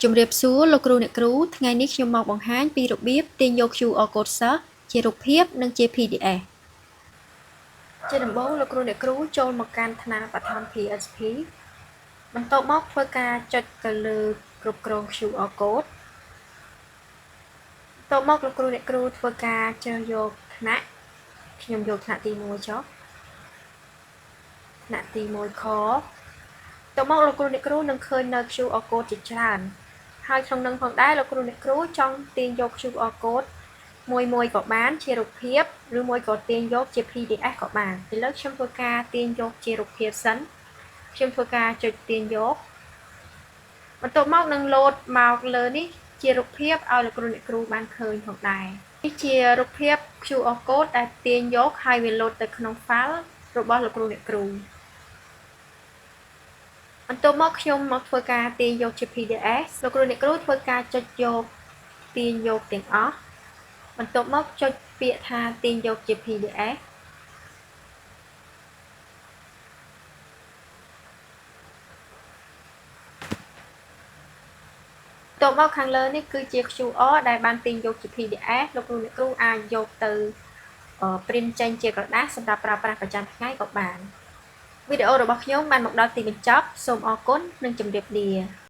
ជំរាបសួរលោកគ្រូអ្នកគ្រូថ្ងៃនេះខ្ញុំមកបង្ហាញពីរបៀបទាញយក QR code សិស្សជារូបភាពនិងជា PDF ជាដំបូងលោកគ្រូអ្នកគ្រូចូលមកកាន់ថ្នាលបឋម PHP បន្ទាប់មកធ្វើការចុចទៅលើគ្រប់គ្រង QR code បន្ទាប់មកលោកគ្រូអ្នកគ្រូធ្វើការជ្រើសយកថ្នាក់ខ្ញុំយកថ្នាក់ទី1ចុះថ្នាក់ទី1ខបន្ទាប់មកលោកគ្រូអ្នកគ្រូនឹងឃើញនៅ QR code ជាច្រើនហើយក្នុងនឹងផងដែរលោកគ្រូអ្នកគ្រូចង់ទាញយក QR code មួយក៏បានជារូបភាពឬមួយក៏ទាញយកជា PDF ក៏បានឥឡូវខ្ញុំធ្វើការទាញយកជារូបភាពសិនខ្ញុំធ្វើការចុចទាញយកបន្ទាប់មកនឹងលោតមកលើនេះជារូបភាពឲ្យលោកគ្រូអ្នកគ្រូបានឃើញផងដែរនេះជារូបភាព QR code ដែលទាញយកហើយវាលោតទៅក្នុង file របស់លោកគ្រូអ្នកគ្រូបន្ទាប់មកខ្ញុំមកធ្វើការទាញយកជា PDF លោកគ្រូអ្នកគ្រូធ្វើការចុចយកទាញយកទាំងអស់បន្ទាប់មកចុចពាក្យថាទាញយកជា PDF បន្ទាប់មកខាងលើនេះគឺជា QR ដែលបានទាញយកជា PDF លោកគ្រូអ្នកគ្រូអាចយកទៅ print ចេញជាក្រដាសសម្រាប់ប្រើប្រាស់ប្រចាំថ្ងៃក៏បានវីដេអូរបស់ខ្ញុំបានមកដល់ទីបញ្ចប់សូមអរគុណនិងជម្រាបលា